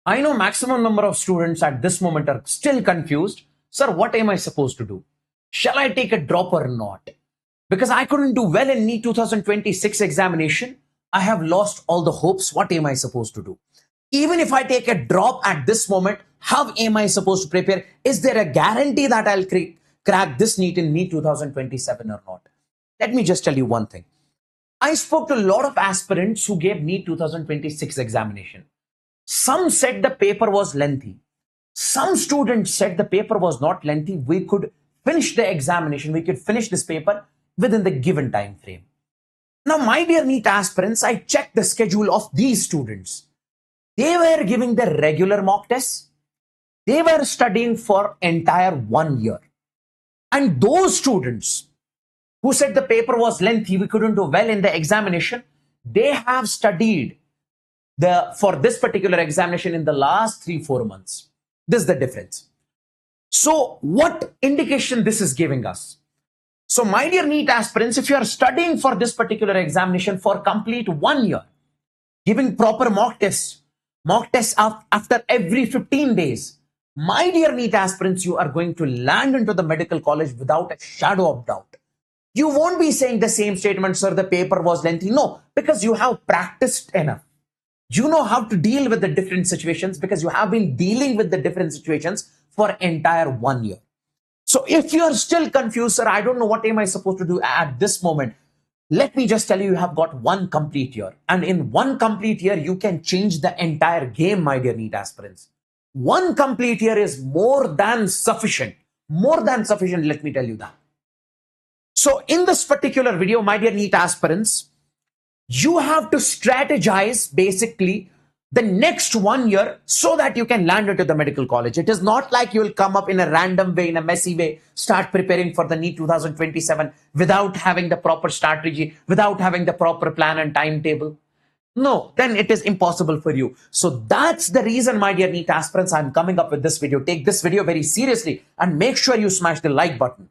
I know maximum number of students at this moment are still confused. Sir, what am I supposed to do? Shall I take a drop or not? Because I couldn't do well in NEET 2026 examination. I have lost all the hopes. What am I supposed to do? Even if I take a drop at this moment, how am I supposed to prepare? Is there a guarantee that I'll crack this NEET in NEET 2027 or not? Let me just tell you one thing. I spoke to a lot of aspirants who gave NEET 2026 examination. Some said the paper was lengthy. Some students said the paper was not lengthy. We could finish the examination. We could finish this paper within the given time frame. Now, my dear NEET aspirants, I checked the schedule of these students. They were giving the regular mock tests. They were studying for entire 1 year. And those students who said the paper was lengthy, we couldn't do well in the examination, they have studied for this particular examination in the last 3-4 months. This is the difference. So what indication this is giving us? So my dear NEET aspirants, if you are studying for this particular examination for complete 1 year, giving proper mock tests after every 15 days, my dear NEET aspirants, you are going to land into the medical college without a shadow of doubt. You won't be saying the same statement, sir, the paper was lengthy. No, because you have practiced enough. You know how to deal with the different situations because you have been dealing with the different situations for entire 1 year. So if you are still confused, sir, I don't know what am I supposed to do at this moment. Let me just tell you, you have got 1 complete year. And in 1 complete year, you can change the entire game, my dear NEET aspirants. 1 complete year is more than sufficient. More than sufficient, let me tell you that. So in this particular video, my dear NEET aspirants, you have to strategize basically the next 1 year so that you can land into the medical college. It is not like you will come up in a random way, in a messy way, start preparing for the NEET 2027 without having the proper strategy, without having the proper plan and timetable. No, then it is impossible for you. So that's the reason, my dear NEET aspirants, I'm coming up with this video. Take this video very seriously and make sure you smash the like button.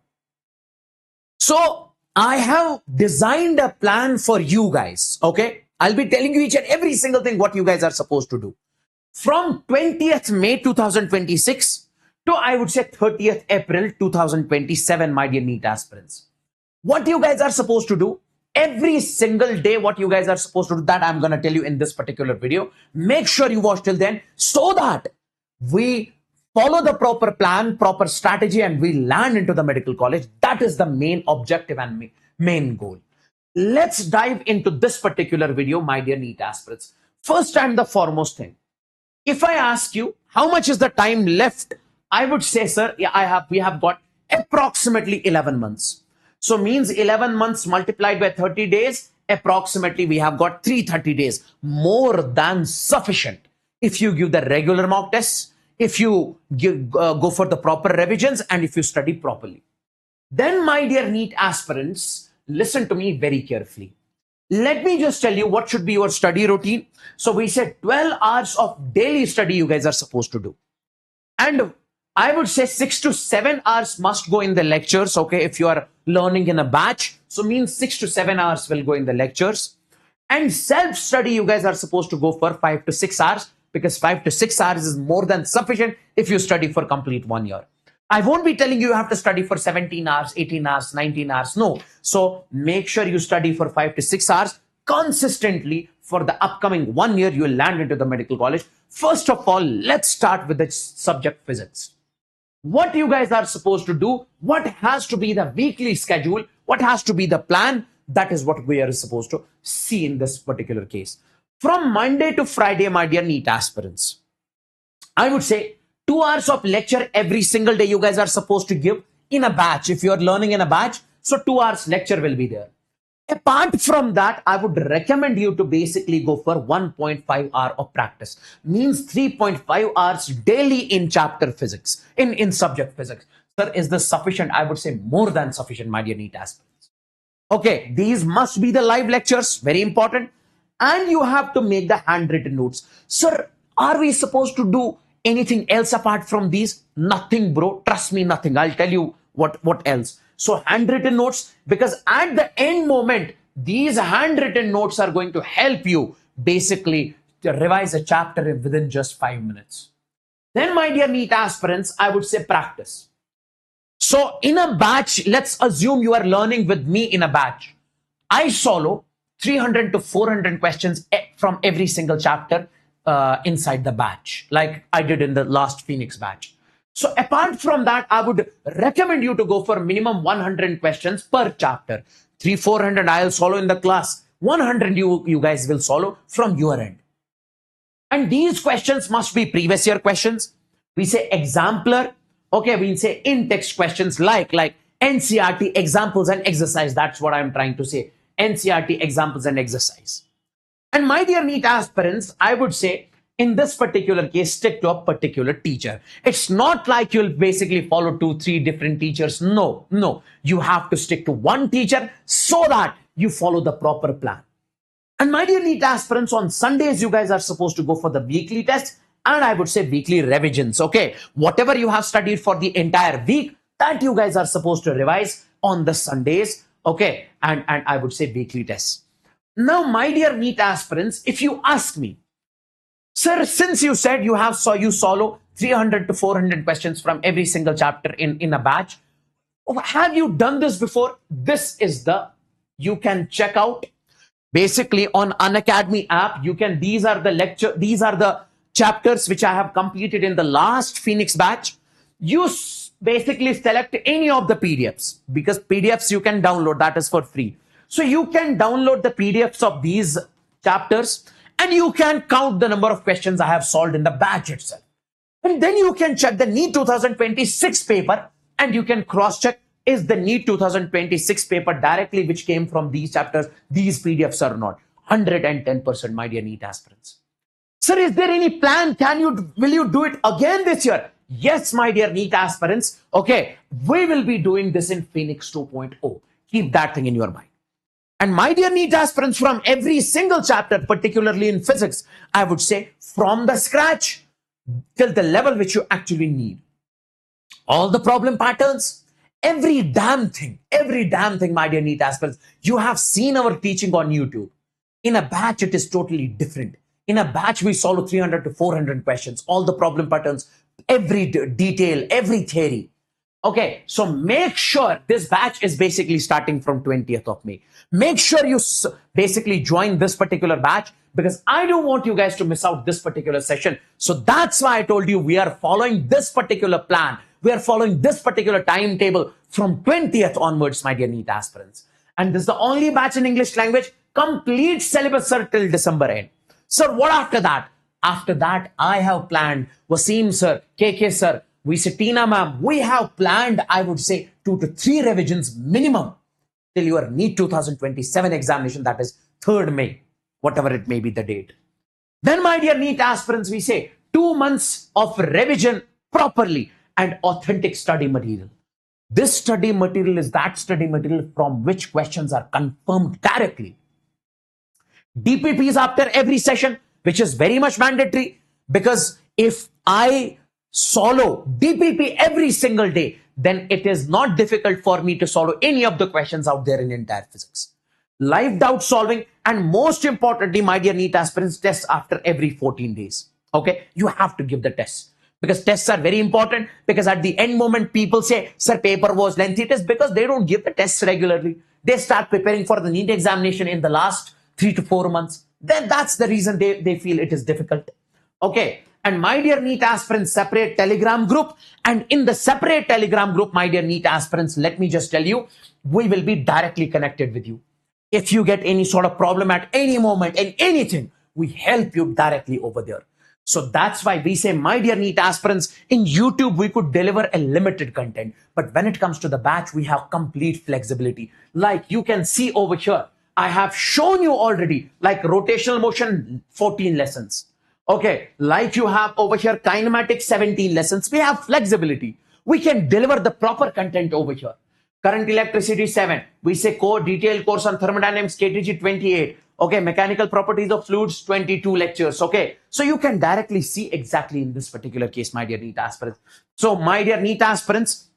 So I have designed a plan for you guys, okay? I'll be telling you each and every single thing what you guys are supposed to do. From 20th May 2026 to, I would say, 30th April 2027, my dear NEET aspirants. What you guys are supposed to do, every single day what you guys are supposed to do, that I'm going to tell you in this particular video. Make sure you watch till then so that we follow the proper plan, proper strategy, and we land into the medical college. That is the main objective and main goal. Let's dive into this particular video, my dear NEET aspirants. First and the foremost thing, if I ask you how much is the time left, I would say, sir, we have got approximately 11 months. So means 11 months multiplied by 30 days, approximately we have got 330 days. More than sufficient. If you give the regular mock tests, if you go for the proper revisions, and if you study properly. Then, my dear NEET aspirants, listen to me very carefully. Let me just tell you what should be your study routine. So we said 12 hours of daily study you guys are supposed to do. And I would say 6 to 7 hours must go in the lectures, okay, if you are learning in a batch. So means 6 to 7 hours will go in the lectures. And self-study you guys are supposed to go for 5 to 6 hours, because 5 to 6 hours is more than sufficient if you study for complete 1 year. I won't be telling you have to study for 17 hours, 18 hours, 19 hours. No. So make sure you study for 5 to 6 hours consistently for the upcoming 1 year. You will land into the medical college. First of all, let's start with the subject physics. What you guys are supposed to do, what has to be the weekly schedule, what has to be the plan, that is what we are supposed to see in this particular case. From Monday to Friday, my dear NEET aspirants, I would say 2 hours of lecture every single day you guys are supposed to give in a batch. If you are learning in a batch, so 2 hours lecture will be there. Apart from that, I would recommend you to basically go for 1.5 hour of practice. Means 3.5 hours daily in chapter physics, in subject physics. Sir, is this sufficient? I would say more than sufficient, my dear NEET aspirants. Okay, these must be the live lectures, very important. And you have to make the handwritten notes. Sir, are we supposed to do anything else apart from these? Nothing, bro. Trust me, nothing. I'll tell you what else. So handwritten notes, because at the end moment, these handwritten notes are going to help you basically revise a chapter within just 5 minutes. Then, my dear NEET aspirants, I would say practice. So in a batch, let's assume you are learning with me in a batch. I solo 300 to 400 questions from every single chapter inside the batch, like I did in the last Phoenix batch. So apart from that, I would recommend you to go for minimum 100 questions per chapter. 300-400 I'll solo in the class. 100 you guys will solo from your end. And these questions must be previous year questions. We say exemplar. Okay, we say in-text questions like NCERT examples and exercise. That's what I'm trying to say. NCERT examples and exercise. And my dear NEET aspirants, I would say in this particular case, stick to a particular teacher. It's not like you'll basically follow 2-3 different teachers. No. You have to stick to one teacher so that you follow the proper plan. And my dear NEET aspirants, on Sundays, you guys are supposed to go for the weekly tests and I would say weekly revisions. Okay, whatever you have studied for the entire week, that you guys are supposed to revise on the Sundays. Okay, and I would say weekly tests. Now, my dear NEET aspirants, if you ask me, sir, since you said you solo 300 to 400 questions from every single chapter in a batch, have you done this before? This is you can check out. Basically, on Unacademy app, these are the chapters which I have completed in the last Phoenix batch. You basically select any of the PDFs because PDFs you can download, that is for free. So you can download the PDFs of these chapters and you can count the number of questions I have solved in the batch itself. And then you can check the NEET 2026 paper and you can cross-check is the NEET 2026 paper directly which came from these chapters, these PDFs or not. 110%, my dear NEET aspirants. Sir, is there any plan? Will you do it again this year? Yes, my dear NEET aspirants. Okay, we will be doing this in Phoenix 2.0. Keep that thing in your mind. And my dear NEET aspirants, from every single chapter, particularly in physics, I would say from the scratch till the level which you actually need. All the problem patterns, every damn thing, my dear NEET aspirants. You have seen our teaching on YouTube. In a batch, it is totally different. In a batch, we solve 300 to 400 questions, all the problem patterns, every detail, every theory. Okay, so make sure this batch is basically starting from 20th of May. Make sure you basically join this particular batch because I don't want you guys to miss out this particular session. So that's why I told you we are following this particular plan. We are following this particular timetable from 20th onwards, my dear NEET aspirants. And this is the only batch in English language, complete syllabus, sir, till December end. Sir, what after that? After that, I have planned, Wasim sir, KK sir, we say Tina ma'am, we have planned, I would say 2 to 3 revisions minimum till your NEET 2027 examination, that is 3rd May, whatever it may be the date. Then, my dear NEET aspirants, we say 2 months of revision properly and authentic study material. This study material is that study material from which questions are confirmed directly. DPPs after every session, which is very much mandatory because if I solo DPP every single day, then it is not difficult for me to solve any of the questions out there in entire physics. Live doubt solving, and most importantly, my dear NEET aspirants, tests after every 14 days. Okay, you have to give the tests because tests are very important because at the end moment, people say, sir, paper was lengthy. It is because they don't give the tests regularly. They start preparing for the NEET examination in the last 3 to 4 months. Then that's the reason they feel it is difficult. Okay. And my dear NEET aspirants, separate Telegram group. And in the separate Telegram group, my dear NEET aspirants, let me just tell you, we will be directly connected with you. If you get any sort of problem at any moment in anything, we help you directly over there. So that's why we say, my dear NEET aspirants, in YouTube, we could deliver a limited content. But when it comes to the batch, we have complete flexibility. Like you can see over here, I have shown you already, like rotational motion, 14 lessons. Okay, like you have over here, kinematic 17 lessons. We have flexibility. We can deliver the proper content over here. Current electricity 7. We say core detailed course on thermodynamics, KTG 28. Okay, mechanical properties of fluids, 22 lectures. Okay, so you can directly see exactly in this particular case, my dear NEET aspirants. So my dear NEET aspirants,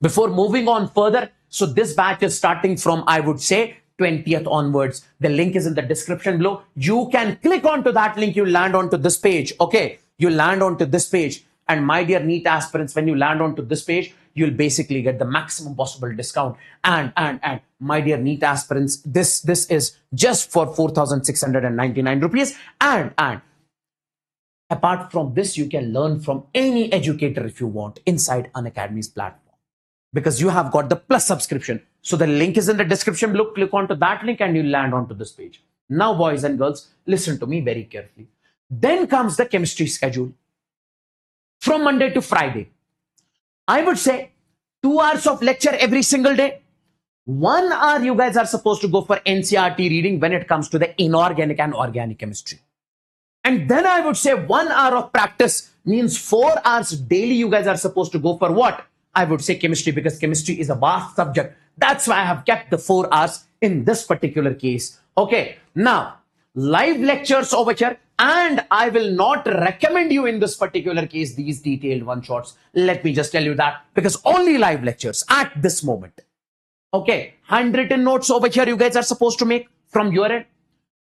before moving on further, so this batch is starting from, I would say, 20th onwards. The link is in the description below. You can click onto that link. You land onto this page. Okay. You land onto this page. And my dear NEET aspirants, when you land onto this page, you'll basically get the maximum possible discount. And my dear NEET aspirants, this is just for 4,699 rupees. And apart from this, you can learn from any educator if you want inside Unacademy's platform, because you have got the plus subscription. So the link is in the description below. Click onto that link and you land onto this page. Now, boys and girls, listen to me very carefully. Then comes the chemistry schedule. From Monday to Friday, I would say 2 hours of lecture every single day. 1 hour you guys are supposed to go for NCERT reading when it comes to the inorganic and organic chemistry. And then I would say 1 hour of practice means 4 hours daily you guys are supposed to go for what? I would say chemistry, because chemistry is a vast subject. That's why I have kept the 4 hours in this particular case. Okay, now live lectures over here, and I will not recommend you in this particular case these detailed one-shots. Let me just tell you that, because only live lectures at this moment. Okay, handwritten notes over here you guys are supposed to make from your end.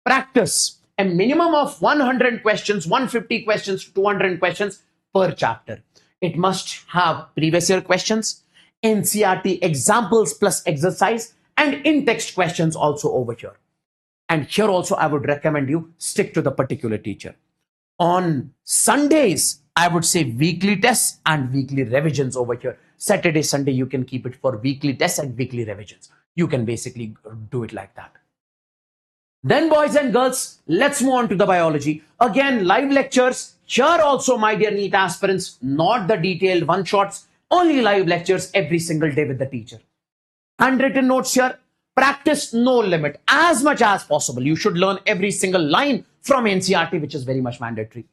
Practice a minimum of 100 questions, 150 questions, 200 questions per chapter. It must have previous year questions, NCERT examples plus exercise, and in-text questions also over here. And here also I would recommend you stick to the particular teacher. On Sundays, I would say weekly tests and weekly revisions over here. Saturday, Sunday, you can keep it for weekly tests and weekly revisions. You can basically do it like that. Then, boys and girls, let's move on to the biology. Again, live lectures. Here also, my dear NEET aspirants, not the detailed one-shots, only live lectures every single day with the teacher. Handwritten notes here. Practice no limit, as much as possible. You should learn every single line from NCERT, which is very much mandatory.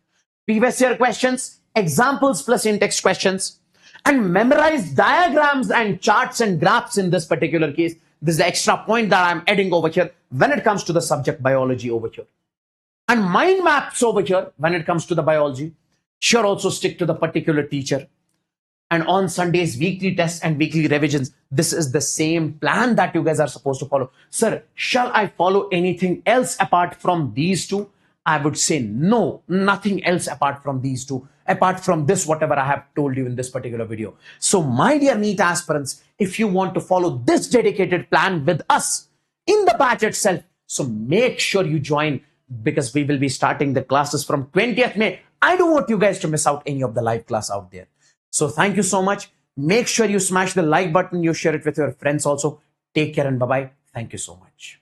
Previous year questions, examples plus in-text questions, and memorize diagrams and charts and graphs in this particular case. This is the extra point that I'm adding over here when it comes to the subject biology over here. And mind maps over here when it comes to the biology. Sure, also stick to the particular teacher. And on Sundays, weekly tests and weekly revisions. This is the same plan that you guys are supposed to follow. Sir, shall I follow anything else apart from these two? I would say no, nothing else apart from these two. Apart from this, whatever I have told you in this particular video. So my dear NEET aspirants, if you want to follow this dedicated plan with us in the batch itself, so make sure you join, because we will be starting the classes from 20th May. I don't want you guys to miss out any of the live class out there. So thank you so much. Make sure you smash the like button. You share it with your friends also. Take care and bye-bye. Thank you so much.